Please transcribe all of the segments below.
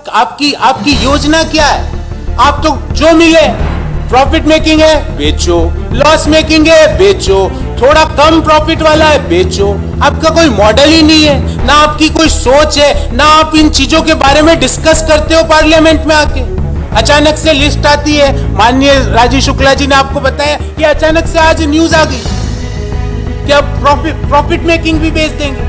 आपकी आपकी योजना क्या है? आप तो जो मिले, प्रॉफिट मेकिंग है बेचो, लॉस मेकिंग है बेचो, थोड़ा कम प्रॉफिट वाला है बेचो। आपका कोई मॉडल ही नहीं है, ना आपकी कोई सोच है, ना आप इन चीजों के बारे में डिस्कस करते हो पार्लियामेंट में आके। अचानक से लिस्ट आती है, माननीय राजीव शुक्ला जी ने आपको बताया कि अचानक से आज न्यूज आ गई कि अब प्रॉफिट मेकिंग भी बेच देंगे।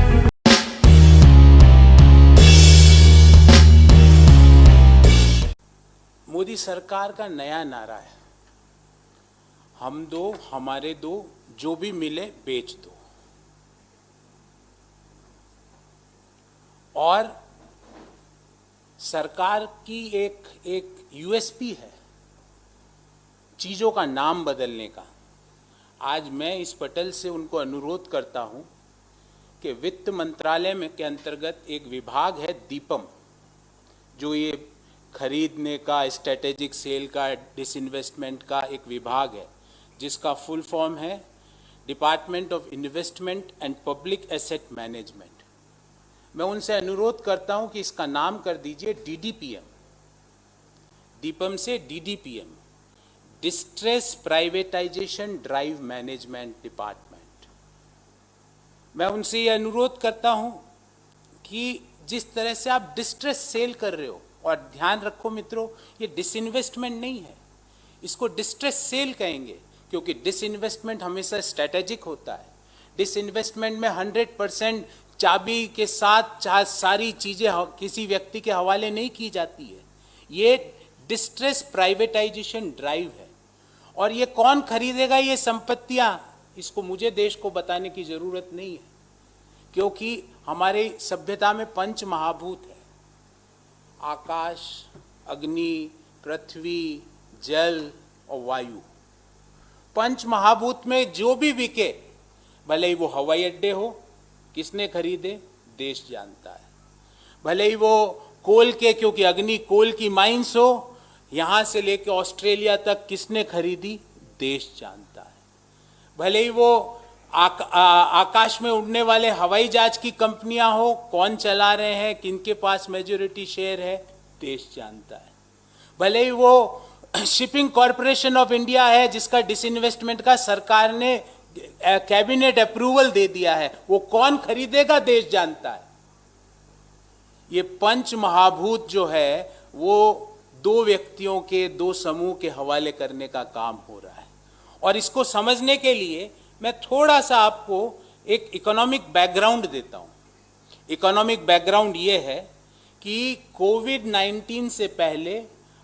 मोदी सरकार का नया नारा है, हम दो हमारे दो, जो भी मिले बेच दो। और सरकार की एक यूएसपी है चीजों का नाम बदलने का। आज मैं इस पटल से उनको अनुरोध करता हूं कि वित्त मंत्रालय में के अंतर्गत एक विभाग है दीपम, जो ये खरीदने का, स्ट्रेटेजिक सेल का, डिसइन्वेस्टमेंट का एक विभाग है, जिसका फुल फॉर्म है department of investment and public asset management. मैं उनसे अनुरोध करता हूं कि इसका नाम कर दीजिए डीडीपीएम, दीपम से DDPM, distress privatisation drive management department. मैं उनसे ये अनुरोध करता हूं कि जिस तरह से आप डिस्ट्रेस सेल कर रहे हो, और ध्यान रखो मित्रों, ये डिसइन्वेस्टमेंट नहीं है, इसको डिस्ट्रेस सेल कहेंगे, क्योंकि डिसइन्वेस्टमेंट हमेशा स्ट्रेटेजिक होता है। डिसइन्वेस्टमेंट में 100% चाबी के साथ सारी चीजें किसी व्यक्ति के हवाले नहीं की जाती है। ये डिस्ट्रेस प्राइवेटाइजेशन ड्राइव है। और ये कौन खरीदेगा ये संपत्तियां, इसको मुझे देश को बताने की जरूरत नहीं है, क्योंकि हमारे सभ्यता में पंच महाभूत है, आकाश, अग्नि, पृथ्वी, जल और वायु। पंच महाभूत में जो भी बिके, भले ही वो हवाई अड्डे हो, किसने खरीदे देश जानता है। भले ही वो कोल के, क्योंकि अग्नि कोल की माइंस हो, यहां से लेके ऑस्ट्रेलिया तक किसने खरीदी देश जानता है। भले ही वो आकाश में उड़ने वाले हवाई जहाज की कंपनियां हो, कौन चला रहे हैं, किनके पास मेजॉरिटी शेयर है, देश जानता है। भले ही वो शिपिंग कॉरपोरेशन ऑफ इंडिया है, जिसका डिसइन्वेस्टमेंट का सरकार ने कैबिनेट अप्रूवल दे दिया है, वो कौन खरीदेगा देश जानता है। ये पंच महाभूत जो है वो दो व्यक्तियों के, दो समूह के हवाले करने का काम हो रहा है। और इसको समझने के लिए मैं थोड़ा सा आपको एक इकोनॉमिक बैकग्राउंड देता हूं। इकोनॉमिक बैकग्राउंड ये है कि कोविड-19 से पहले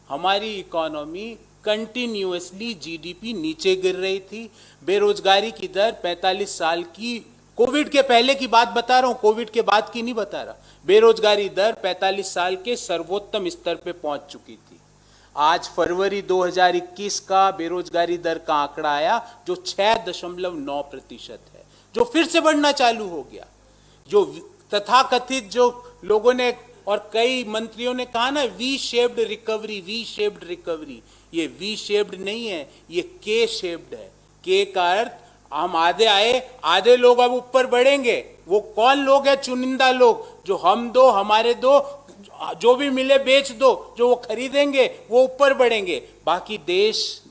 हमारी इकोनॉमी कंटिन्यूअसली जीडीपी नीचे गिर रही थी। बेरोजगारी की दर 45 साल की, कोविड के पहले की बात बता रहा हूं, कोविड के बाद की नहीं बता रहा। बेरोजगारी दर 45 साल के सर्वोत्तम स्तर पे पहुंच चुकी थी। आज फरवरी 2021 का बेरोजगारी दर का आंकड़ा आया जो 6.9% है, जो फिर से बढ़ना चालू हो गया। जो तथाकथित जो लोगों ने और कई मंत्रियों ने कहा ना, V shaped recovery, V shaped recovery, ये वी शेप्ड नहीं है, ये के शेप्ड है। के का अर्थ हम आधे आए, आधे लोग अब ऊपर बढ़ेंगे। वो कौन लोग है? चुनिंदा लोग, जो हम दो हमारे दो, जो भी मिले बेच दो, जो वो खरीदेंगे वो ऊपर बढ़ेंगे। बाकी देश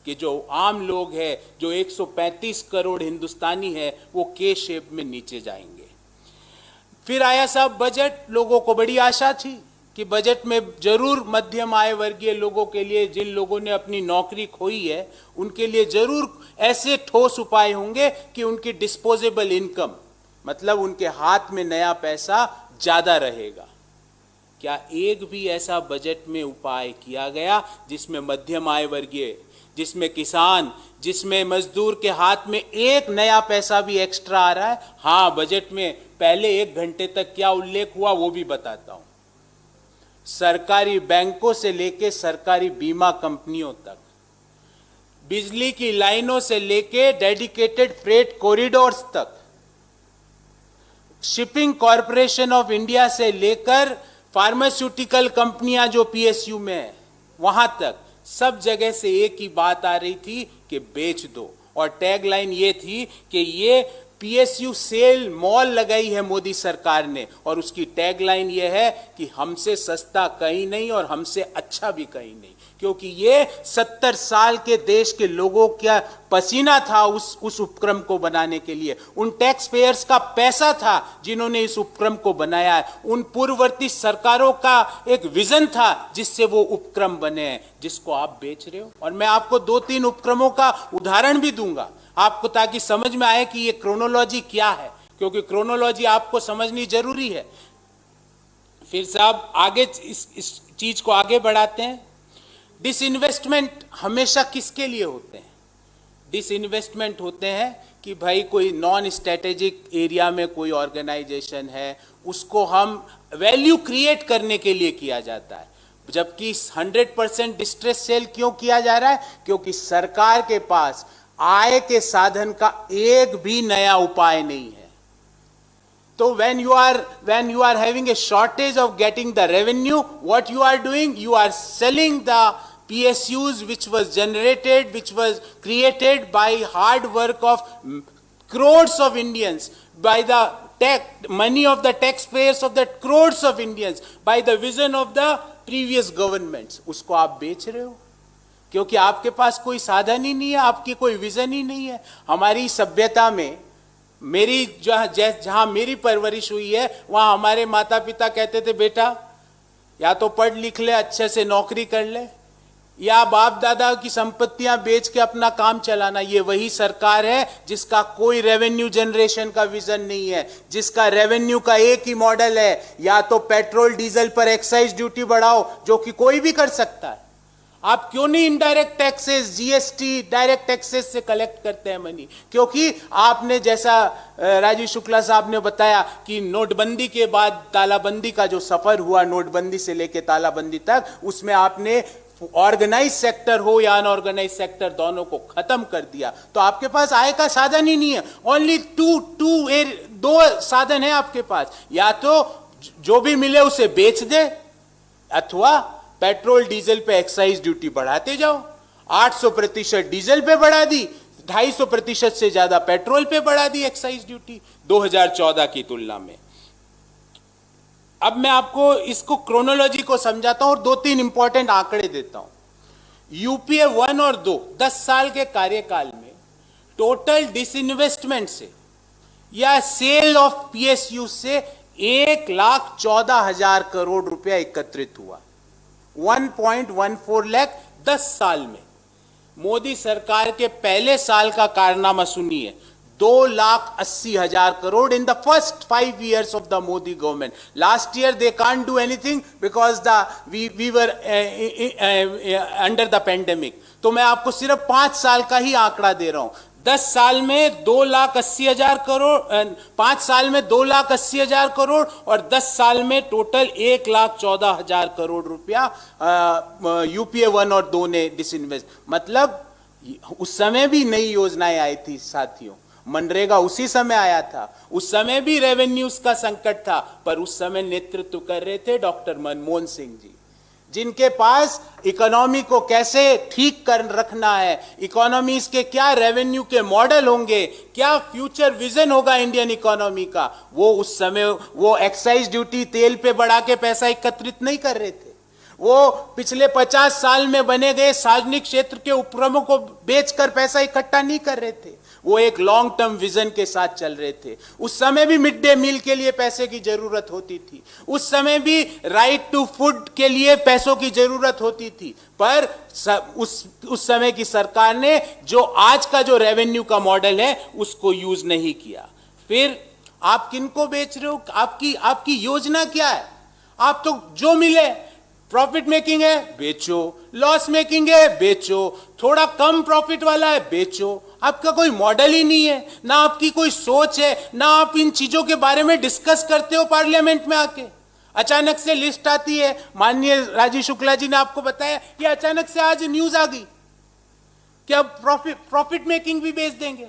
के जो आम लोग हैं, जो 135 करोड़ हिंदुस्तानी है, वो के शेप में नीचे जाएंगे। फिर आया साहब बजट। लोगों को बड़ी आशा थी कि बजट में जरूर मध्यम आय वर्गीय लोगों के लिए, जिन लोगों ने अपनी नौकरी खोई है, उनके लिए जरूर ऐसे ठोस उपाय होंगे कि उनकी डिस्पोजेबल इनकम, मतलब उनके हाथ में नया पैसा ज्यादा रहेगा। क्या एक भी ऐसा बजट में उपाय किया गया जिसमें मध्यम आय वर्गीय, जिसमें किसान, जिसमें मजदूर के हाथ में एक नया पैसा भी एक्स्ट्रा आ रहा है? हाँ, बजट में पहले 1 घंटे तक क्या उल्लेख हुआ वो भी बताता हूं। सरकारी बैंकों से लेके सरकारी बीमा कंपनियों तक, बिजली की लाइनों से लेके डेडिकेटेड फ्रेट कॉरिडोर्स तक, शिपिंग कॉरपोरेशन ऑफ इंडिया से लेकर फार्मास्यूटिकल कंपनियां जो पीएसयू में है वहां तक, सब जगह से एक ही बात आ रही थी कि बेच दो। और टैगलाइन ये थी कि ये पीएसयू सेल मॉल लगाई है मोदी सरकार ने, और उसकी टैगलाइन ये है कि हमसे सस्ता कहीं नहीं और हमसे अच्छा भी कहीं नहीं, क्योंकि ये 70 साल के देश के लोगों का पसीना था उस उपक्रम को बनाने के लिए, उन टैक्स पेयर्स का पैसा था जिन्होंने इस उपक्रम को बनाया है, उन पूर्ववर्ती सरकारों का एक विजन था जिससे वो उपक्रम बने हैं, जिसको आप बेच रहे हो। और मैं आपको 2-3 उपक्रमों का उदाहरण भी दूंगा आपको, ताकि समझ में आए कि ये क्रोनोलॉजी क्या है, क्योंकि क्रोनोलॉजी आपको समझनी जरूरी है। फिर साहब आगे इस चीज को आगे बढ़ाते हैं। डिसइन्वेस्टमेंट हमेशा किसके लिए होते हैं? डिसइन्वेस्टमेंट होते हैं कि भाई कोई नॉन स्ट्रेटेजिक एरिया में कोई ऑर्गेनाइजेशन है, उसको हम वैल्यू क्रिएट करने के लिए किया जाता है। जबकि 100% डिस्ट्रेस सेल क्यों किया जा रहा है? क्योंकि सरकार के पास आय के साधन का एक भी नया उपाय नहीं है। तो when you are having a shortage of getting the revenue, what you are doing? You are selling the PSUs which was created by hard work of crores of Indians, by the money of the taxpayers of the crores of Indians, by the vision of the previous governments. उसको आप बेच रहे हो क्योंकि आपके पास कोई साधन ही नहीं है, आपकी कोई विजन ही नहीं है। हमारी सभ्यता में मेरी जहां मेरी परवरिश हुई है, वहां हमारे माता पिता कहते थे, बेटा या तो पढ़ लिख ले, अच्छे से नौकरी कर ले, या बाप दादा की संपत्तियां बेच के अपना काम चलाना। ये वही सरकार है जिसका कोई रेवेन्यू जनरेशन का विजन नहीं है, जिसका रेवेन्यू का एक ही मॉडल है, या तो पेट्रोल डीजल पर एक्साइज ड्यूटी बढ़ाओ, जो कि कोई भी कर सकता है। आप क्यों नहीं indirect taxes, GST, direct taxes से कलेक्ट करते हैं मनी? क्योंकि आपने, जैसा राजीव शुक्ला साहब ने बताया कि नोटबंदी के बाद तालाबंदी का जो सफर हुआ, नोटबंदी से लेके तालाबंदी तक, उसमें आपने ऑर्गेनाइज सेक्टर हो या अनऑर्गेनाइज सेक्टर, दोनों को खत्म कर दिया। तो आपके पास आय का साधन ही नहीं है। ओनली दो साधन है आपके पास, या तो जो भी मिले उसे बेच दे, अथवा पेट्रोल डीजल पे एक्साइज ड्यूटी बढ़ाते जाओ। 800% डीजल पे बढ़ा दी, 250% से ज्यादा पेट्रोल पे बढ़ा दी एक्साइज ड्यूटी 2014 की तुलना में। अब मैं आपको इसको क्रोनोलॉजी को समझाता हूं और 2-3 इंपॉर्टेंट आंकड़े देता हूं। यूपीए 1 और 2 10 साल के कार्यकाल में टोटल डिसइन्वेस्टमेंट से या सेल ऑफ पीएसयू से 1,14,000 करोड़ रुपया एकत्रित हुआ। 1.14 लाख 10 साल में। मोदी सरकार के पहले साल का कारनामा सुनिए, 2,80,000 crore in the first 5 years of the Modi government. Last year they can't do anything because we were under the pandemic. तो मैं आपको सिर्फ 5 साल का ही आंकड़ा दे रहा हूं। 10 साल में 2,80,000 करोड़, 5 साल में 2,80,000 करोड़, और 10 साल में टोटल 1,14,000 करोड़ रुपया यूपीए 1 और 2 ने डिसइन्वेस्ट। मतलब उस समय भी नई योजनाएं आई थी साथियों, मनरेगा उसी समय आया था, उस समय भी रेवेन्यूज का संकट था, पर उस समय नेतृत्व कर रहे थे डॉक्टर मनमोहन सिंह जी, जिनके पास इकोनॉमी को कैसे ठीक कर रखना है, इकोनॉमीज के क्या रेवेन्यू के मॉडल होंगे, क्या फ्यूचर विजन होगा इंडियन इकोनॉमी का, वो उस समय वो एक्साइज ड्यूटी तेल पे बढ़ा के पैसा एकत्रित नहीं कर रहे थे। वो पिछले 50 साल में बने गए सार्वजनिक क्षेत्र के उपक्रमों को बेचकर पैसा इकट्ठा नहीं कर रहे थे, वो एक लॉन्ग टर्म विजन के साथ चल रहे थे। उस समय भी मिड डे मील के लिए पैसे की जरूरत होती थी, उस समय भी राइट टू फूड के लिए पैसों की जरूरत होती थी, पर उस समय की सरकार ने जो आज का जो रेवेन्यू का मॉडल है उसको यूज नहीं किया। फिर आप किनको बेच रहे हो? आपकी योजना क्या है? आप तो जो मिले, प्रॉफिट मेकिंग है बेचो, लॉस मेकिंग है बेचो, थोड़ा कम प्रॉफिट वाला है बेचो। आपका कोई मॉडल ही नहीं है, ना आपकी कोई सोच है, ना आप इन चीजों के बारे में डिस्कस करते हो पार्लियामेंट में आके। अचानक से लिस्ट आती है, माननीय राजीव शुक्ला जी ने आपको बताया, ये अचानक से आज न्यूज आ गई कि अब प्रॉफिट मेकिंग भी बेच देंगे,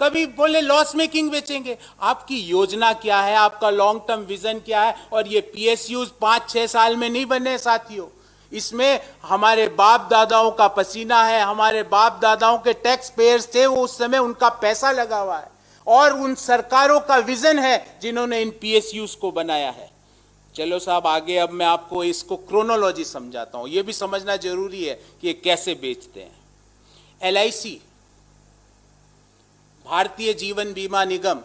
कभी बोले लॉस मेकिंग बेचेंगे। आपकी योजना क्या है? आपका लॉन्ग टर्म विजन क्या है? और ये पीएसयूज 5-6 साल में नहीं बने साथियों, इसमें हमारे बाप दादाओं का पसीना है, हमारे बाप दादाओं के टैक्स पेयर्स थे, वो उस समय उनका पैसा लगा हुआ है, और उन सरकारों का विजन है जिन्होंने इन पीएसयूज को बनाया है। चलो साहब आगे, अब मैं आपको इसको क्रोनोलॉजी समझाता हूं। यह भी समझना जरूरी है कि ये कैसे बेचते हैं। एलआईसी, भारतीय जीवन बीमा निगम,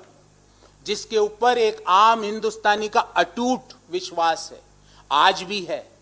जिसके ऊपर एक आम हिंदुस्तानी का अटूट विश्वास है, आज भी है।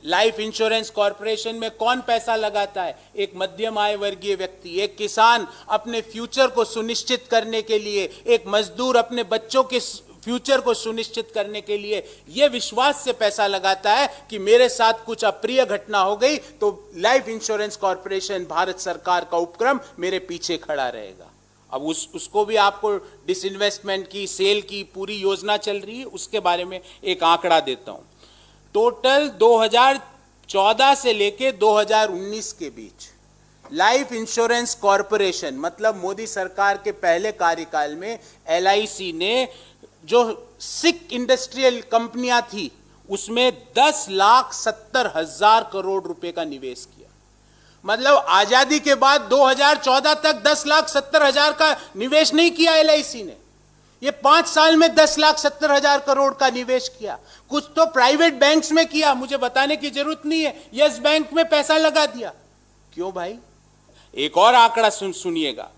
लाइफ इंश्योरेंस कॉरपोरेशन में कौन पैसा लगाता है? एक मध्यम आय वर्गीय व्यक्ति, एक किसान अपने फ्यूचर को सुनिश्चित करने के लिए, एक मजदूर अपने बच्चों के फ्यूचर को सुनिश्चित करने के लिए यह विश्वास से पैसा लगाता है कि मेरे साथ कुछ अप्रिय घटना हो गई तो लाइफ इंश्योरेंस कॉरपोरेशन, भारत सरकार का उपक्रम, मेरे पीछे खड़ा रहेगा। अब उसको भी आपको डिसइन्वेस्टमेंट की, सेल की पूरी योजना चल रही है, उसके बारे में एक आंकड़ा देता हूं। टोटल 2014 से लेके 2019 के बीच लाइफ इंश्योरेंस कॉरपोरेशन, मतलब मोदी सरकार के पहले कार्यकाल में एलआईसी ने जो 6 इंडस्ट्रियल कंपनियां थी उसमें 10,70,000 करोड़ रुपए का निवेश किया। मतलब आजादी के बाद 2014 तक 10,70,000 का निवेश नहीं किया एलआईसी ने, ये 5 साल में 10,70,000 करोड़ का निवेश किया। कुछ तो प्राइवेट बैंक्स में किया, मुझे बताने की जरूरत नहीं है, यस बैंक में पैसा लगा दिया। क्यों भाई? एक और आंकड़ा सुनिएगा।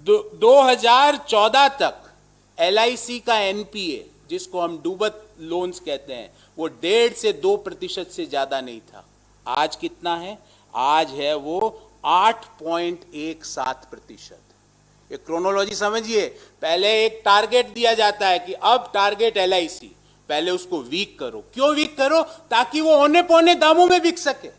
2014 तक एलआईसी का एनपीए, जिसको हम डूबत लोन्स कहते हैं, वो 1.5 से 2% से ज्यादा नहीं था। आज कितना है? आज है वो 8.17%। ये क्रोनोलॉजी समझिए। पहले एक टारगेट दिया जाता है कि अब टारगेट एलआईसी, पहले उसको वीक करो। क्यों वीक करो? ताकि वो औने पौने दामों में बिक सके।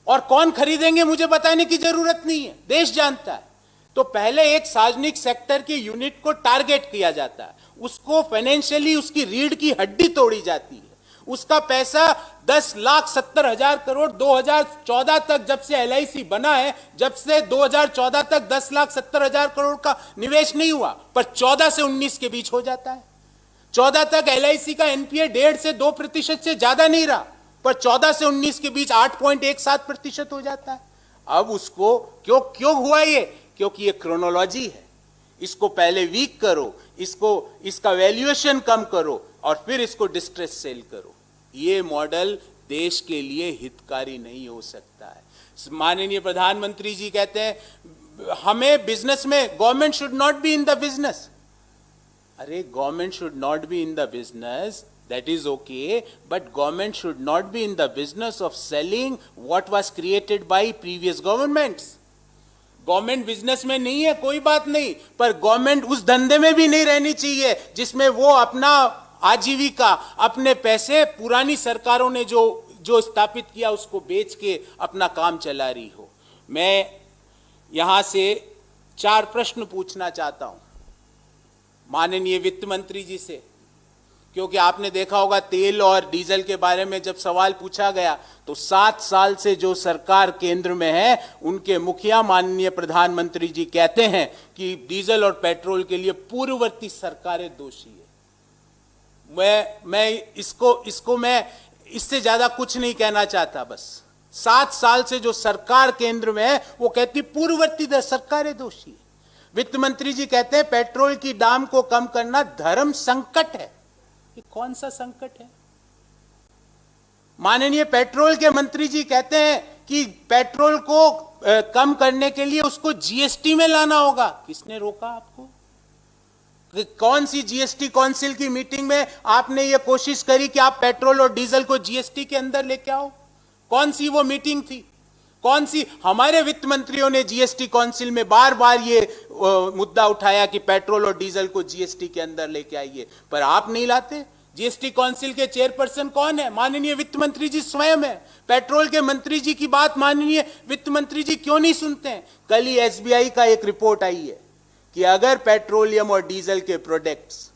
और कौन खरीदेंगे मुझे बताने की जरूरत नहीं है, देश जानता है। तो पहले एक सार्वजनिक सेक्टर की यूनिट को टारगेट किया जाता है, उसको फाइनेंशियली उसकी रीढ़ की हड्डी तोड़ी जाती है। उसका पैसा 10,70,000 करोड़ 2014 तक, जब से एलआईसी बना है, जब से 2014 तक 10,70,000 करोड़ का निवेश नहीं हुआ, पर 14 से 19 के बीच हो जाता है। 14 तक एलआईसी का एनपीए 1.5 से 2% से ज्यादा नहीं रहा, पर 14 से 19 के बीच 8.17% हो जाता है। अब उसको क्यों हुआ ये? क्योंकि ये क्रोनोलॉजी है। इसको पहले वीक करो, इसका वैल्यूएशन कम करो और फिर इसको डिस्ट्रेस सेल करो। ये मॉडल देश के लिए हितकारी नहीं हो सकता है। माननीय प्रधानमंत्री जी कहते हैं हमें बिजनेस में, government should not be in the business. अरे government should not be in the business, that is okay, but government should not be in the business of selling what was created by previous governments. Government business में नहीं है, कोई बात नहीं, पर government उस धंधे में भी नहीं रहनी चाहिए जिसमें वो अपना आजीविका, अपने पैसे पुरानी सरकारों ने जो स्थापित किया उसको बेच के अपना काम चला रही हो। मैं यहां से 4 प्रश्न पूछना चाहता हूं माननीय वित्त मंत्री जी से, क्योंकि आपने देखा होगा तेल और डीजल के बारे में जब सवाल पूछा गया तो 7 साल से जो सरकार केंद्र में है उनके मुखिया माननीय प्रधानमंत्री जी कहते हैं कि डीजल और पेट्रोल के लिए पूर्ववर्ती सरकारें दोषी है। मैं इससे ज्यादा कुछ नहीं कहना चाहता। बस 7 साल से जो सरकार केंद्र में है वो कहती पूर्ववर्ती सरकारें दोषी है। वित्त मंत्री जी कहते हैं पेट्रोल की दाम को कम करना धर्म संकट है। ये कौन सा संकट है? माननीय पेट्रोल के मंत्री जी कहते हैं कि पेट्रोल को कम करने के लिए उसको जीएसटी में लाना होगा। किसने रोका आपको? कौन सी जीएसटी काउंसिल की मीटिंग में आपने ये कोशिश करी कि आप पेट्रोल और डीजल को जीएसटी के अंदर लेके आओ? कौन सी वो मीटिंग थी? कौन सी? हमारे वित्त मंत्रियों ने जीएसटी काउंसिल में बार बार ये मुद्दा उठाया कि पेट्रोल और डीजल को जीएसटी के अंदर लेके आइए, पर आप नहीं लाते। जीएसटी काउंसिल के चेयरपर्सन कौन है? माननीय वित्त मंत्री जी स्वयं है। पेट्रोल के मंत्री जी की बात माननीय वित्त मंत्री जी क्यों नहीं सुनते हैं? कल ही एसबीआई का एक रिपोर्ट आई है कि अगर पेट्रोलियम और डीजल के प्रोडक्ट्स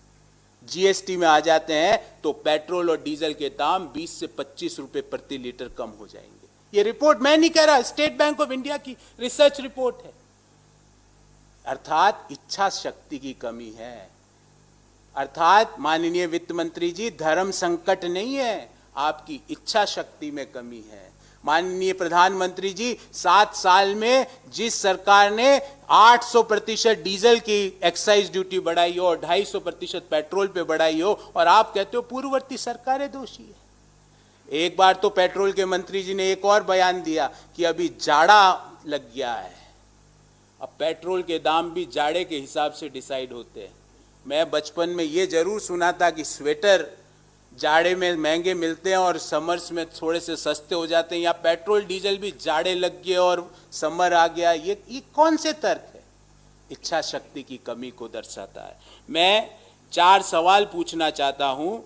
जीएसटी में आ जाते हैं तो पेट्रोल और डीजल के दाम 20 से 25 रुपए प्रति लीटर कम हो जाएंगे। ये रिपोर्ट मैं नहीं कह रहा, स्टेट बैंक ऑफ इंडिया की रिसर्च रिपोर्ट है। अर्थात इच्छा शक्ति की कमी है। अर्थात माननीय वित्त मंत्री जी, धर्म संकट नहीं है, आपकी इच्छा शक्ति में कमी है। माननीय प्रधानमंत्री जी, 7 साल में जिस सरकार ने 800% डीजल की एक्साइज ड्यूटी बढ़ाई हो और 250% पेट्रोल पे बढ़ाई हो, और आप कहते हो पूर्ववर्ती सरकारें दोषी है। एक बार तो पेट्रोल के मंत्री जी ने एक और बयान दिया कि अभी जाड़ा लग गया है। अब पेट्रोल के दाम भी जाड़े के हिसाब से डिसाइड होते हैं। मैं बचपन में ये जरूर सुना था कि स्वेटर जाड़े में महंगे मिलते हैं और समर्स में थोड़े से सस्ते हो जाते हैं, या पेट्रोल डीजल भी जाड़े लग गए और समर आ गया। ये कौन से तर्क है? इच्छा शक्ति की कमी को दर्शाता है। मैं 4 सवाल पूछना चाहता हूं।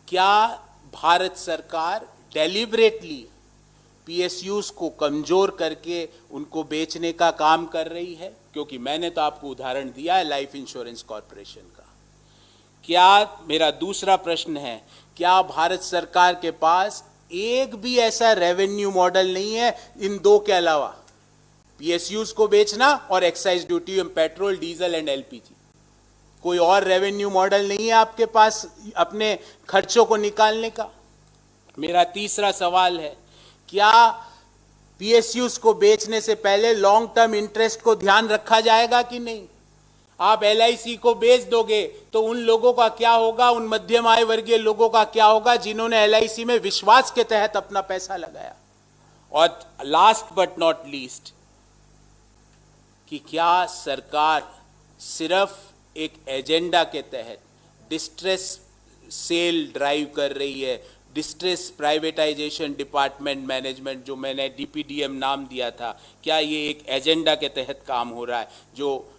क्या भारत सरकार डेलिबरेटली पीएसयूज को कमजोर करके उनको बेचने का काम कर रही है? क्योंकि मैंने तो आपको उदाहरण दिया है लाइफ इंश्योरेंस कॉरपोरेशन का। क्या, मेरा दूसरा प्रश्न है, क्या भारत सरकार के पास एक भी ऐसा रेवेन्यू मॉडल नहीं है इन दो के अलावा, पीएसयूज को बेचना और excise duty on petrol, diesel and LPG? कोई और रेवेन्यू मॉडल नहीं है आपके पास अपने खर्चों को निकालने का? मेरा तीसरा सवाल है, क्या पीएसयूज को बेचने से पहले लॉन्ग टर्म इंटरेस्ट को ध्यान रखा जाएगा कि नहीं? आप एलआईसी को बेच दोगे तो उन लोगों का क्या होगा, उन मध्यम आय वर्गीय लोगों का क्या होगा जिन्होंने एलआईसी में विश्वास के तहत अपना पैसा लगाया? और लास्ट बट नॉट लीस्ट, कि क्या सरकार सिर्फ एक एजेंडा के तहत डिस्ट्रेस सेल ड्राइव कर रही है, डिस्ट्रेस प्राइवेटाइजेशन डिपार्टमेंट मैनेजमेंट, जो मैंने डीपीडीएम नाम दिया था, क्या ये एक एजेंडा के तहत काम हो रहा है?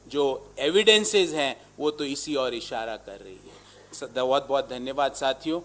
जो एविडेंसेस हैं वो तो इसी और इशारा कर रही है। बहुत बहुत धन्यवाद साथियों।